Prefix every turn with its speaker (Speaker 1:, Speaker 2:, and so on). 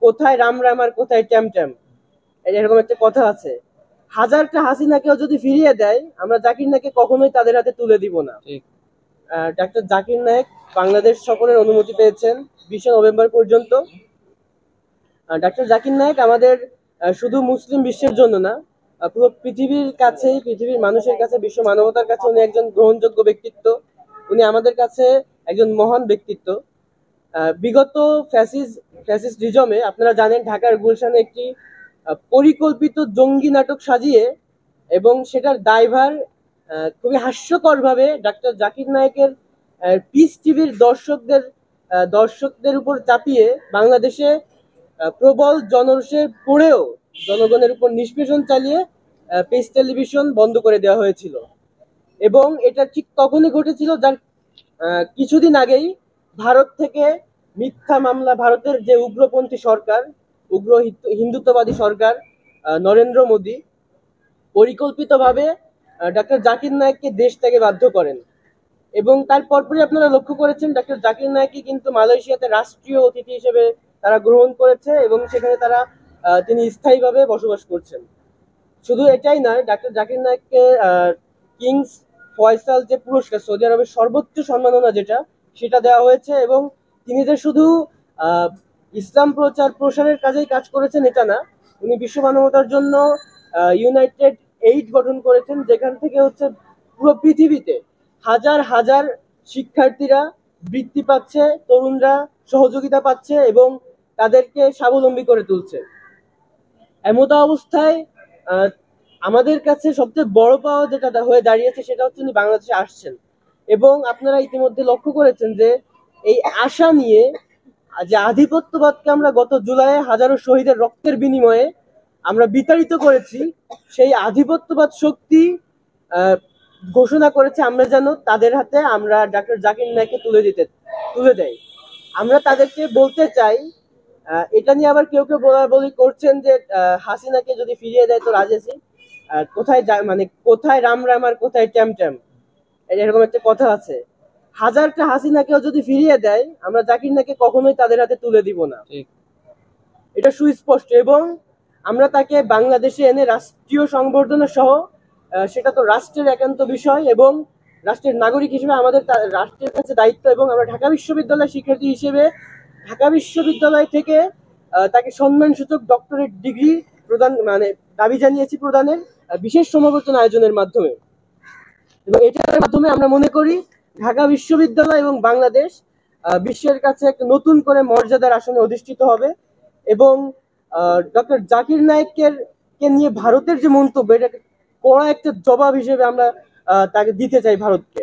Speaker 1: কোথায় রাম রাম আর কোথায় ট্যাম ট্যাম, এরকম একটা কথা আছে। হাজারটা হাসিনাকেও যদি ফিরিয়ে দেয়, আমরা জাকির নাইককে কখনোই তাদের হাতে তুলে দিব না। ডাক্তার জাকির নাইক বাংলাদেশ সফরের অনুমতি পেয়েছেন 20 নভেম্বর পর্যন্ত। ডাক্তার জাকির নাইক আমাদের শুধু মুসলিম বিশ্বের জন্য না, পুরো পৃথিবীর কাছে, পৃথিবীর মানুষের কাছে, বিশ্ব মানবতার কাছে উনি একজন গ্রহণযোগ্য ব্যক্তিত্ব। উনি আমাদের কাছে একজন মহান ব্যক্তিত্ব। বিগত ফ্যাসিস্টিজমে আপনারা জানেন ঢাকার গুলশানে একটি পরিকল্পিত জঙ্গি নাটক সাজিয়ে এবং সেটার দায়ভার খুবই হাস্যকর ভাবে ডাক্তার জাকির নাইকের পিস টিভির দর্শকদের উপর চাপিয়ে বাংলাদেশে প্রবল জনরোষে পড়েও জনগণের উপর নিষ্পেষণ চালিয়ে পিস টেলিভিশন বন্ধ করে দেওয়া হয়েছিল। এবং এটা ঠিক তখনই ঘটেছিল যার কিছুদিন আগেই ভারত থেকে মিথ্যা মামলা, ভারতের যে উগ্রপন্থী সরকার, উগ্র হিন্দুত্ববাদী সরকার নরেন্দ্র মোদী পরিকল্পিতভাবে ডাক্তার জাকির নাইককে দেশ থেকে বাধ্য করেন। এবং তার পরপরই আপনারা লক্ষ্য করেছেন ডাক্তার জাকির নাইককে কিন্তু মালয়েশিয়াতে রাষ্ট্রীয় অতিথি হিসেবে তারা গ্রহণ করেছে এবং সেখানে তিনি স্থায়ীভাবে বসবাস করছেন। শুধু এটাই নয়, ডাক্তার জাকির নাইককে কিংস ফয়সাল যে পুরস্কার, সৌদি আরবের সর্বোচ্চ সম্মাননা যেটা, সেটা দেওয়া হয়েছে। এবং তিনি যে শুধু ইসলাম প্রসারের কাজেই কাজ করেছেন এটা না, উনি বিশ্ব মানবতার জন্য ইউনাইটেড এইড গঠন করেছেন, যেখান থেকে পুরো পৃথিবীতে হাজার হাজার শিক্ষার্থীরা বৃত্তি পাচ্ছে, তরুণরা সহযোগিতা পাচ্ছে এবং তাদেরকে স্বাবলম্বী করে তুলছে। এমত অবস্থায় আমাদের কাছে সবচেয়ে বড় পাওয়া যেটা হয়ে দাঁড়িয়েছে সেটা হচ্ছে উনি বাংলাদেশে আসছেন। এবং আপনারা ইতিমধ্যে লক্ষ্য করেছেন যে এই আশা নিয়ে যে আধিপত্যবাদকে আমরা গত জুলাইয়ে হাজারো শহীদের রক্তের বিনিময়ে আমরা বিতাড়িত করেছি, সেই আধিপত্যবাদ শক্তি ঘোষণা করেছে আমরা যেন তাদের হাতে আমরা ডাক্তার জাকির নাইককে তুলে দেয়। আমরা তাদেরকে বলতে চাই, এটা নিয়ে আবার কেউ কেউ বলাবলি করছেন যে হাসিনাকে যদি ফিরিয়ে দেয় তো রাজি আছি। কোথায় রাম রাম আর কোথায় ট্যাম ট্যাম, এরকম একটা কথা আছে। হাজারটা হাসিনাকেও যদি ফিরিয়ে দেয়, আমরা জাকির নাইককে কখনোই তাদের হাতে তুলে দিব না, এটা সুস্পষ্ট। এবং আমরা তাকে বাংলাদেশে এনে রাষ্ট্রীয় সংবর্ধনা সহ, সেটা তো রাষ্ট্রের একান্ত বিষয় এবং রাষ্ট্রের নাগরিক হিসেবে আমাদের রাষ্ট্রের কাছে দায়িত্ব। এবং আমরা ঢাকা বিশ্ববিদ্যালয়ের শিক্ষার্থী হিসেবে ঢাকা বিশ্ববিদ্যালয় থেকে তাকে সম্মানসূচক ডক্টরেট ডিগ্রি প্রদান দাবি জানিয়েছি প্রদানের বিশেষ সমাবর্তন আয়োজনের মাধ্যমে। এবং এটার মাধ্যমে আমরা মনে করি ঢাকা বিশ্ববিদ্যালয় এবং বাংলাদেশ বিশ্বের কাছে একটা নতুন করে মর্যাদার আসনে অধিষ্ঠিত হবে। এবং ডক্টর জাকির নাইককে নিয়ে ভারতের যে মন্তব্য, এটা কড়া একটা জবাব হিসেবে আমরা তাকে দিতে চাই ভারতকে।